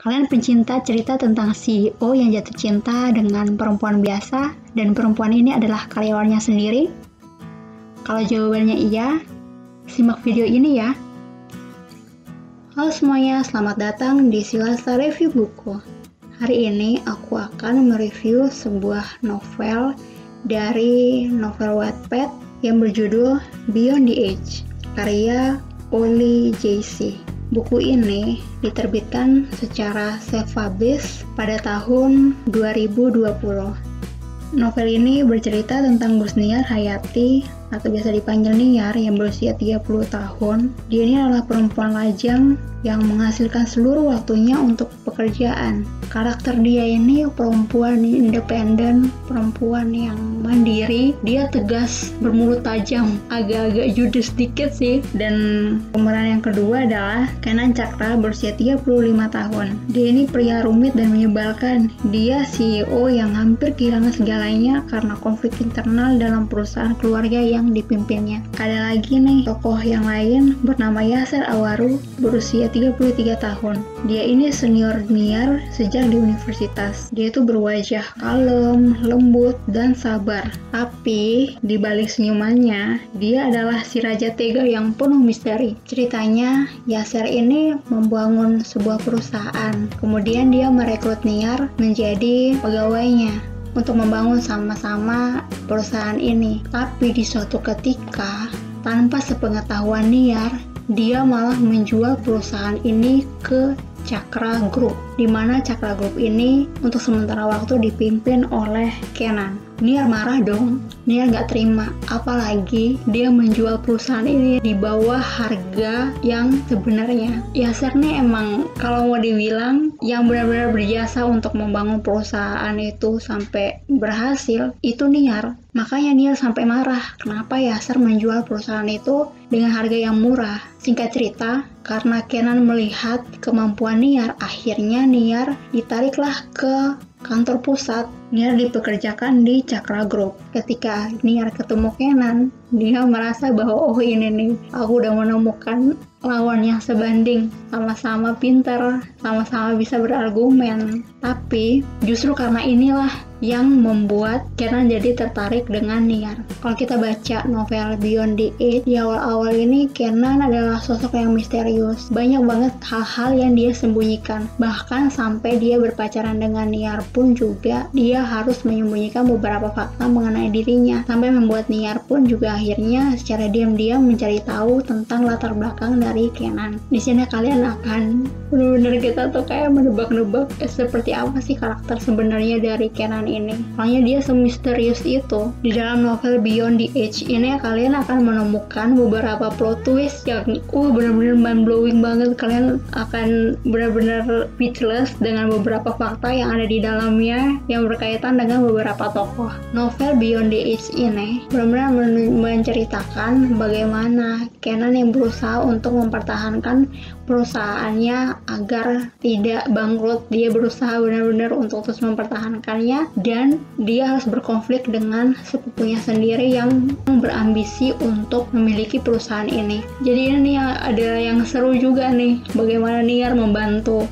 Kalian pencinta cerita tentang CEO yang jatuh cinta dengan perempuan biasa dan perempuan ini adalah karyawannya sendiri? Kalau jawabannya iya, simak video ini ya. Halo semuanya, selamat datang di Silasa Review Buku. Hari ini aku akan mereview sebuah novel dari novel Wattpad yang berjudul Beyond the Age, karya Oli J.C. Buku ini diterbitkan secara self-publish pada tahun 2020. Novel ini bercerita tentang Gusniar Hayati atau biasa dipanggil Niar yang berusia 30 tahun. Dia ini adalah perempuan lajang yang menghasilkan seluruh waktunya untuk pekerjaan. Karakter dia ini perempuan independen, perempuan yang mandiri. Dia tegas, bermulut tajam, agak-agak judes sedikit sih. Dan pemeran yang kedua adalah Kenan Cakra berusia 35 tahun. Dia ini pria rumit dan menyebalkan. Dia CEO yang hampir kehilangan segalanya karena konflik internal dalam perusahaan keluarga yang dipimpinnya. Ada lagi nih tokoh yang lain bernama Yasser Awaru berusia 33 tahun. Dia ini senior Niar sejak di universitas. Dia itu berwajah kalem, lembut, dan sabar. Tapi di balik senyumannya, dia adalah si raja tega yang penuh misteri. Ceritanya, Yasser ini membangun sebuah perusahaan. Kemudian dia merekrut Niar menjadi pegawainya untuk membangun sama-sama perusahaan ini. Tapi di suatu ketika, tanpa sepengetahuan Niar, dia malah menjual perusahaan ini ke Cakra Group, di mana Cakra Group ini untuk sementara waktu dipimpin oleh Kenan. Niar marah dong, Niar nggak terima, apalagi dia menjual perusahaan ini di bawah harga yang sebenarnya. Yasser nih emang kalau mau dibilang yang benar-benar berjasa untuk membangun perusahaan itu sampai berhasil, itu Niar. Makanya Niar sampai marah, kenapa Yasser menjual perusahaan itu dengan harga yang murah. Singkat cerita, karena Kenan melihat kemampuan Niar, akhirnya Niar ditariklah ke kantor pusat. Niar dipekerjakan di Cakra Group. Ketika Niar ketemu Kenan, dia merasa bahwa oh ini nih, aku udah menemukan lawan yang sebanding, sama-sama pintar, sama-sama bisa berargumen. Tapi justru karena inilah yang membuat Kenan jadi tertarik dengan Niar. Kalau kita baca novel Beyond the Age, di awal-awal ini Kenan adalah sosok yang misterius. Banyak banget hal-hal yang dia sembunyikan. Bahkan sampai dia berpacaran dengan Niar pun juga dia harus menyembunyikan beberapa fakta mengenai dirinya. Sampai membuat Niar pun juga akhirnya secara diam-diam mencari tahu tentang latar belakang dari Kenan. Di sini kalian akan benar-benar kita tuh kayak menebak-nebak seperti apa sih karakter sebenarnya dari Kenan ini. Soalnya dia semisterius itu. Di dalam novel Beyond the Age ini kalian akan menemukan beberapa plot twist yang benar-benar mind-blowing banget. Kalian akan benar-benar speechless dengan beberapa fakta yang ada di dalamnya yang berkaitan dengan beberapa tokoh. Novel Beyond the Age ini benar-benar menceritakan bagaimana Kenan yang berusaha untuk mempertahankan perusahaannya agar tidak bangkrut. Dia berusaha benar-benar untuk terus mempertahankannya dan dia harus berkonflik dengan sepupunya sendiri yang berambisi untuk memiliki perusahaan ini. Jadi ini ada yang seru juga nih, bagaimana Niar membantu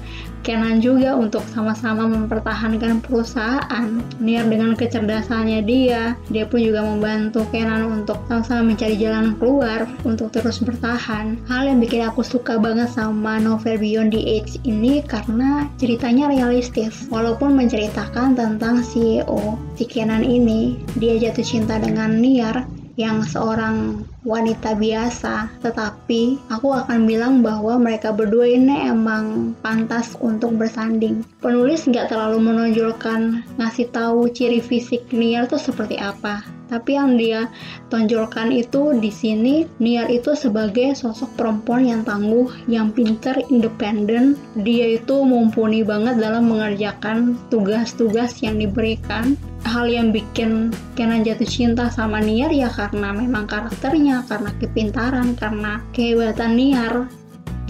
Kenan juga untuk sama-sama mempertahankan perusahaan. Niar dengan kecerdasannya dia pun juga membantu Kenan untuk sama-sama mencari jalan keluar untuk terus bertahan. Hal yang bikin aku suka banget sama novel Beyond the Age ini karena ceritanya realistis. Walaupun menceritakan tentang CEO, si Kenan ini, dia jatuh cinta dengan Niar yang seorang wanita biasa, tetapi aku akan bilang bahwa mereka berdua ini emang pantas untuk bersanding. Penulis nggak terlalu menonjolkan ngasih tahu ciri fisik Niar tuh seperti apa, tapi yang dia tonjolkan itu di sini Niar itu sebagai sosok perempuan yang tangguh, yang pintar, independen. Dia itu mumpuni banget dalam mengerjakan tugas-tugas yang diberikan. Hal yang bikin Kenan jatuh cinta sama Niar ya karena memang karakternya, karena kepintaran, karena kehebatan Niar.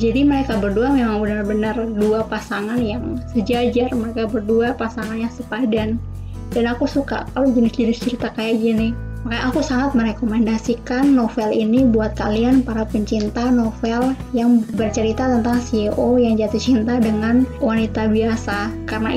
Jadi mereka berdua memang benar-benar dua pasangan yang sejajar. Mereka berdua pasangannya sepadan. Dan aku suka kalau jenis-jenis cerita kayak gini. Makanya aku sangat merekomendasikan novel ini buat kalian para pencinta novel yang bercerita tentang CEO yang jatuh cinta dengan wanita biasa. Karena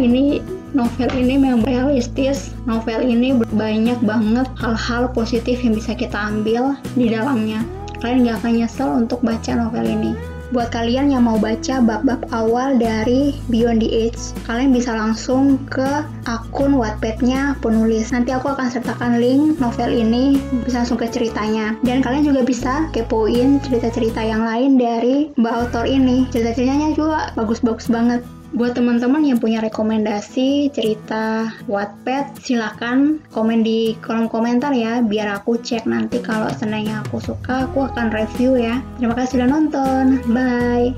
novel ini memang realistis. Novel ini banyak banget hal-hal positif yang bisa kita ambil di dalamnya. Kalian gak akan nyesel untuk baca novel ini. Buat kalian yang mau baca bab-bab awal dari Beyond the Age, kalian bisa langsung ke akun Wattpad-nya penulis. Nanti aku akan sertakan link novel ini, bisa langsung ke ceritanya. Dan kalian juga bisa kepoin cerita-cerita yang lain dari Mbak author ini. Cerita-ceritanya juga bagus-bagus banget. Buat teman-teman yang punya rekomendasi cerita Wattpad, silakan komen di kolom komentar ya, biar aku cek nanti kalau seandainya aku suka, aku akan review ya. Terima kasih sudah nonton, bye!